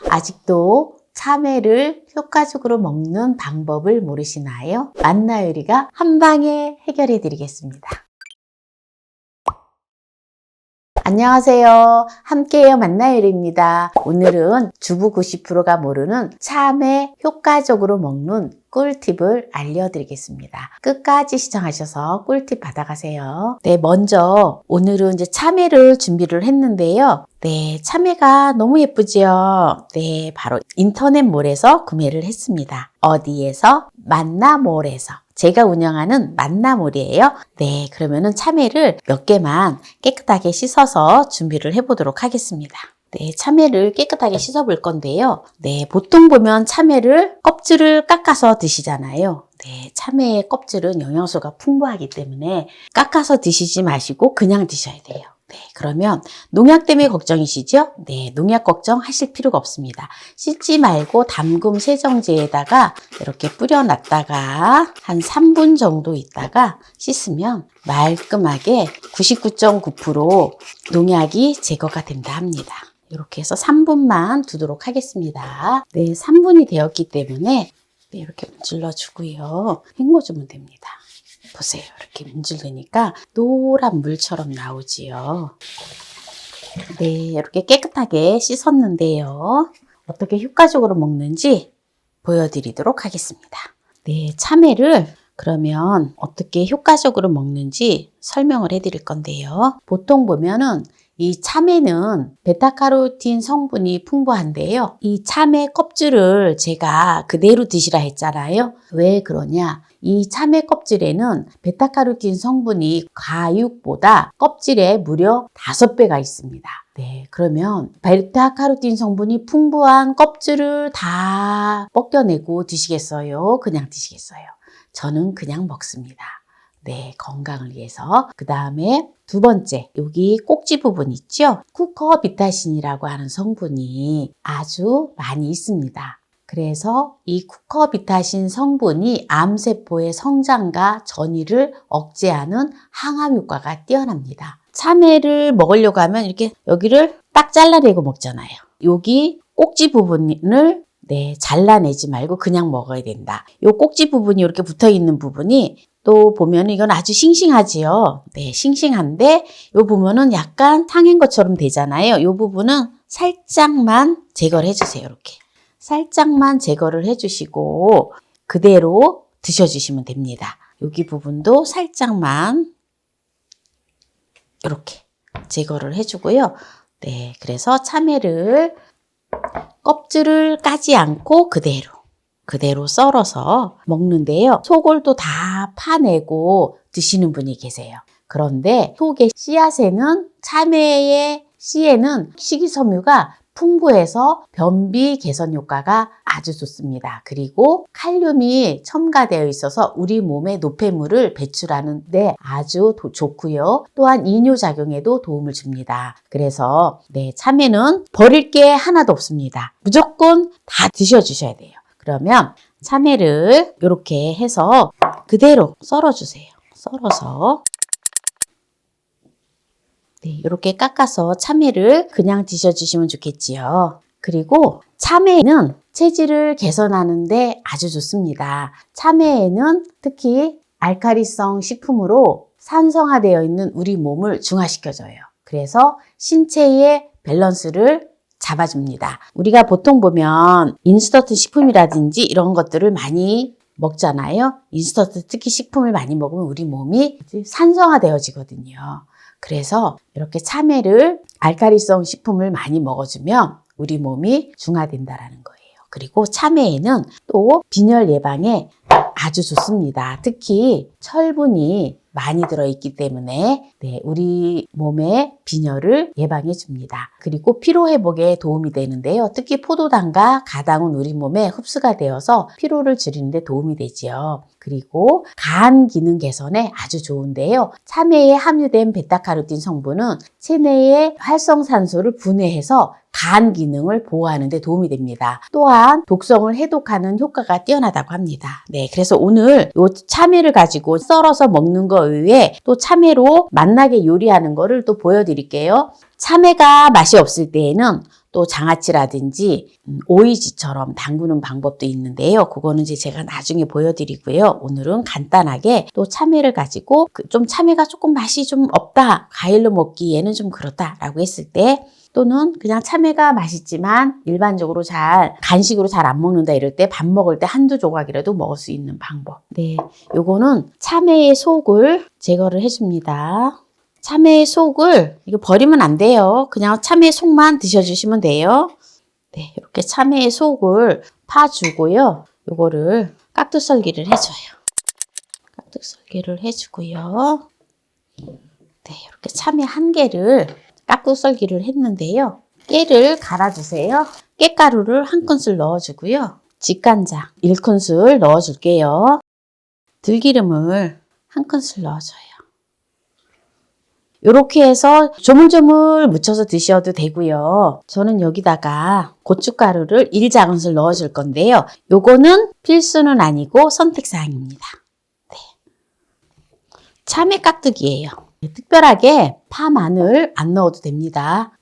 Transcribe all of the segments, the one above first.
아직도 참외를 효과적으로 먹는 방법을 모르시나요? 만나요리가 한방에 해결해 드리겠습니다. 안녕하세요. 함께해요 만나요리입니다. 오늘은 주부 90%가 모르는 참외 효과적으로 먹는 꿀팁을 알려드리겠습니다. 끝까지 시청하셔서 꿀팁 받아가세요. 네, 먼저 오늘은 이제 참외를 준비를 했는데요. 네, 참외가 너무 예쁘지요? 네, 바로 인터넷몰에서 구매를 했습니다. 어디에서? 만나몰에서. 제가 운영하는 만나몰이에요. 네, 그러면은 참외를 몇 개만 깨끗하게 씻어서 준비를 해보도록 하겠습니다. 네, 참외를 깨끗하게 씻어 볼 건데요. 네, 보통 보면 참외를 껍질을 깎아서 드시잖아요. 네, 참외의 껍질은 영양소가 풍부하기 때문에 깎아서 드시지 마시고 그냥 드셔야 돼요. 네, 그러면 농약 때문에 걱정이시죠? 네, 농약 걱정하실 필요가 없습니다. 씻지 말고 담금 세정제에다가 이렇게 뿌려놨다가 한 3분 정도 있다가 씻으면 말끔하게 99.9% 농약이 제거가 된다 합니다. 이렇게 해서 3분만 두도록 하겠습니다. 네, 3분이 되었기 때문에 네, 이렇게 문질러 주고요. 헹궈주면 됩니다. 보세요. 이렇게 문지르니까 노란 물처럼 나오지요. 네, 이렇게 깨끗하게 씻었는데요. 어떻게 효과적으로 먹는지 보여드리도록 하겠습니다. 네, 참외를 그러면 어떻게 효과적으로 먹는지 설명을 해드릴 건데요. 보통 보면은 이 참외는 베타카로틴 성분이 풍부한데요. 이 참외 껍질을 제가 그대로 드시라 했잖아요. 왜 그러냐? 이 참외 껍질에는 베타카로틴 성분이 과육보다 껍질에 무려 5배가 있습니다. 네, 그러면 베타카로틴 성분이 풍부한 껍질을 다 벗겨내고 드시겠어요? 그냥 드시겠어요? 저는 그냥 먹습니다. 네, 건강을 위해서. 그 다음에 두 번째, 여기 꼭지 부분 있죠? 쿠커비타신이라고 하는 성분이 아주 많이 있습니다. 그래서 이 쿠커비타신 성분이 암세포의 성장과 전이를 억제하는 항암 효과가 뛰어납니다. 참외를 먹으려고 하면 이렇게 여기를 딱 잘라내고 먹잖아요. 여기 꼭지 부분을 네, 잘라내지 말고 그냥 먹어야 된다. 요 꼭지 부분이 이렇게 붙어 있는 부분이 또 보면 이건 아주 싱싱하지요. 네, 싱싱한데 요 부분은 약간 상한 것처럼 되잖아요. 요 부분은 살짝만 제거를 해주세요. 이렇게. 살짝만 제거를 해주시고 그대로 드셔주시면 됩니다. 여기 부분도 살짝만 이렇게 제거를 해주고요. 네, 그래서 참외를 껍질을 까지 않고 그대로 썰어서 먹는데요. 속을 또 다 파내고 드시는 분이 계세요. 그런데 속의 씨앗에는 참외의 씨에는 식이섬유가 풍부해서 변비 개선 효과가 아주 좋습니다. 그리고 칼륨이 첨가되어 있어서 우리 몸에 노폐물을 배출하는 데 아주 좋고요. 또한 이뇨작용에도 도움을 줍니다. 그래서 네, 참외는 버릴 게 하나도 없습니다. 무조건 다 드셔주셔야 돼요. 그러면 참외를 이렇게 해서 그대로 썰어주세요. 썰어서 네, 이렇게 깎아서 참외를 그냥 드셔주시면 좋겠지요. 그리고 참외는 체질을 개선하는데 아주 좋습니다. 참외에는 특히 알칼리성 식품으로 산성화되어 있는 우리 몸을 중화시켜줘요. 그래서 신체의 밸런스를 잡아줍니다. 우리가 보통 보면 인스턴트 식품이라든지 이런 것들을 많이 먹잖아요. 인스턴트 특히 식품을 많이 먹으면 우리 몸이 산성화되어지거든요. 그래서 이렇게 참외를 알칼리성 식품을 많이 먹어주면 우리 몸이 중화된다라는 거예요. 그리고 참외에는 또 빈혈 예방에 아주 좋습니다. 특히 철분이 많이 들어있기 때문에 네, 우리 몸의 빈혈을 예방해 줍니다. 그리고 피로 회복에 도움이 되는데요. 특히 포도당과 가당은 우리 몸에 흡수가 되어서 피로를 줄이는 데 도움이 되지요. 그리고 간 기능 개선에 아주 좋은데요. 참외에 함유된 베타카로틴 성분은 체내의 활성산소를 분해해서 간 기능을 보호하는 데 도움이 됩니다. 또한 독성을 해독하는 효과가 뛰어나다고 합니다. 네, 그래서 오늘 이 참외를 가지고 썰어서 먹는 거 외에 또 참외로 맛나게 요리하는 거를 또 보여드릴게요. 참외가 맛이 없을 때에는 또 장아찌라든지 오이지처럼 담그는 방법도 있는데요. 그거는 이제 제가 나중에 보여드리고요. 오늘은 간단하게 또 참외를 가지고 좀 참외가 조금 맛이 좀 없다, 과일로 먹기에는 좀 그렇다라고 했을 때, 또는 그냥 참외가 맛있지만 일반적으로 간식으로 잘 안 먹는다 이럴 때 밥 먹을 때 한두 조각이라도 먹을 수 있는 방법. 네, 요거는 참외의 속을 제거를 해줍니다. 참외의 속을 이거 버리면 안 돼요. 그냥 참외 속만 드셔주시면 돼요. 네, 이렇게 참외의 속을 파주고요. 요거를 깍두썰기를 해줘요. 깍두썰기를 해주고요. 네, 이렇게 참외 한 개를 깍두썰기를 했는데요. 깨를 갈아주세요. 깨가루를 한 큰술 넣어주고요. 직간장 1큰술 넣어줄게요. 들기름을 한 큰술 넣어줘요. 이렇게 해서 조물조물 묻혀서 드셔도 되고요. 저는 여기다가 고춧가루를 1작은술 넣어줄 건데요. 요거는 필수는 아니고 선택사항입니다. 네. 참외 깍두기예요. 특별하게 파, 마늘 안 넣어도 됩니다.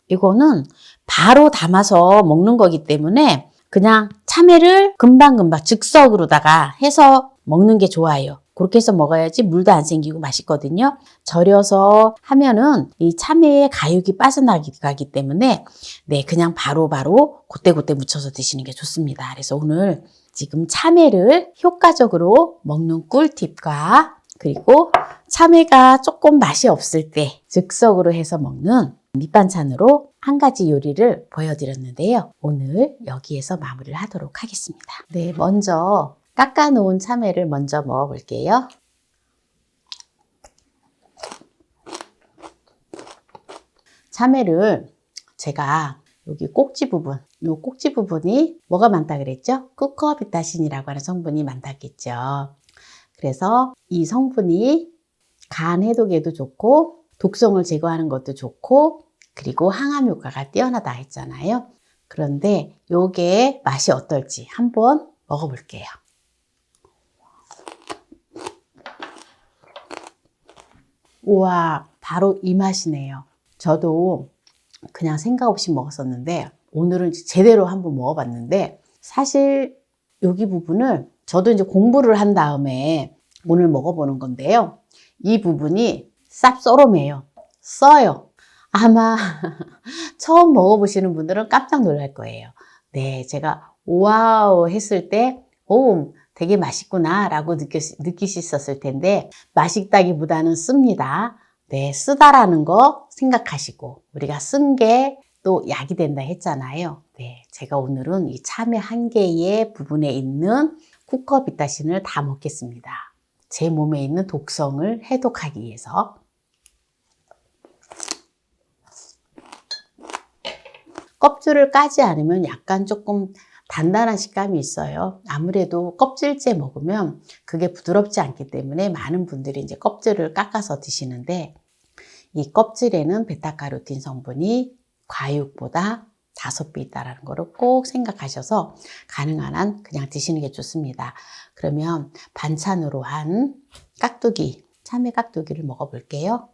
이거는 바로 담아서 먹는 거기 때문에 그냥 참외를 금방금방 즉석으로다가 해서 먹는 게 좋아요. 그렇게 해서 먹어야지 물도 안 생기고 맛있거든요. 절여서 하면은 이 참외의 가육이 빠져나가기 때문에 네, 그냥 바로바로 그때그때 무쳐서 드시는 게 좋습니다. 그래서 오늘 지금 참외를 효과적으로 먹는 꿀팁과 그리고 참외가 조금 맛이 없을 때 즉석으로 해서 먹는 밑반찬으로 한 가지 요리를 보여드렸는데요. 오늘 여기에서 마무리를 하도록 하겠습니다. 네, 먼저 깎아놓은 참외를 먼저 먹어볼게요. 참외를 제가 여기 꼭지 부분, 이 꼭지 부분이 뭐가 많다 그랬죠? 쿠커비타신이라고 하는 성분이 많다겠죠. 그래서 이 성분이 간 해독에도 좋고 독성을 제거하는 것도 좋고 그리고 항암 효과가 뛰어나다 했잖아요. 그런데 요게 맛이 어떨지 한번 먹어볼게요. 우와, 바로 이 맛이네요. 저도 그냥 생각 없이 먹었었는데 오늘은 제대로 한번 먹어봤는데 사실 여기 부분을 저도 이제 공부를 한 다음에 오늘 먹어보는 건데요. 이 부분이 쌉싸름해요. 써요. 아마 처음 먹어보시는 분들은 깜짝 놀랄 거예요. 네, 제가 와우 했을 때 오, 되게 맛있구나 라고 느끼셨을 텐데 맛있다기보다는 씁니다. 네, 쓰다라는 거 생각하시고 우리가 쓴 게 또 약이 된다 했잖아요. 네, 제가 오늘은 이 참외 한 개의 부분에 있는 쿠커비타신을 다 먹겠습니다. 제 몸에 있는 독성을 해독하기 위해서. 껍질을 까지 않으면 약간 조금 단단한 식감이 있어요. 아무래도 껍질째 먹으면 그게 부드럽지 않기 때문에 많은 분들이 이제 껍질을 깎아서 드시는데 이 껍질에는 베타카로틴 성분이 과육보다 5배 있다는 거를 꼭 생각하셔서 가능한 한 그냥 드시는 게 좋습니다. 그러면 반찬으로 한 깍두기, 참외 깍두기를 먹어볼게요.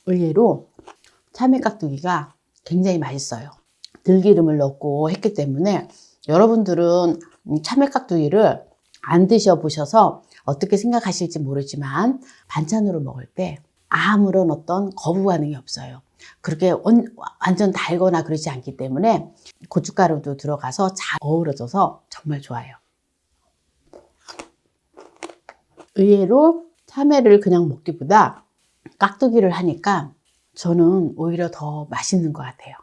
의외로 참외 깍두기가 굉장히 맛있어요. 들기름을 넣고 했기 때문에 여러분들은 참외 깍두기를 안 드셔보셔서 어떻게 생각하실지 모르지만 반찬으로 먹을 때 아무런 어떤 거부 반응이 없어요. 그렇게 완전 달거나 그러지 않기 때문에 고춧가루도 들어가서 잘 어우러져서 정말 좋아요. 의외로 참외를 그냥 먹기보다 깍두기를 하니까 저는 오히려 더 맛있는 것 같아요.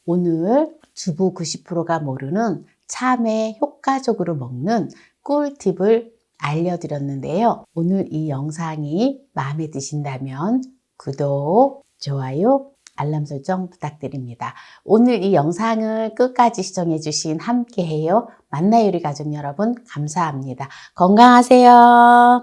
오늘 주부 90%가 모르는 참외 효과적으로 먹는 꿀팁을 알려드렸는데요. 오늘 이 영상이 마음에 드신다면 구독, 좋아요, 알람 설정 부탁드립니다. 오늘 이 영상을 끝까지 시청해주신 함께해요 만나요리 가족 여러분 감사합니다. 건강하세요.